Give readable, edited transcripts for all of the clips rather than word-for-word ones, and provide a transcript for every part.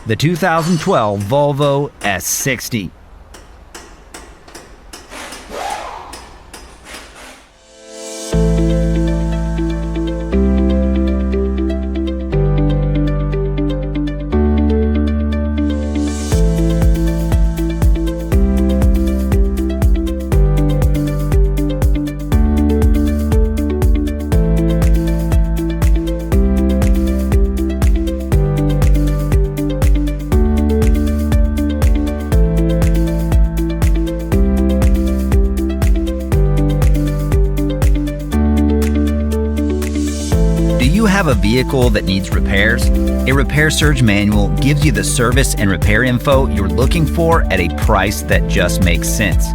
the 2012 Volvo S60. Do you have a vehicle that needs repairs? A Repair Surge manual gives you the service and repair info you're looking for at a price that just makes sense.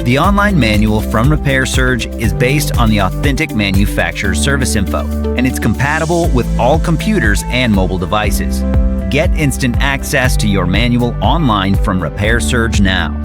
The online manual from Repair Surge is based on the authentic manufacturer's service info, and it's compatible with all computers and mobile devices. Get instant access to your manual online from Repair Surge now.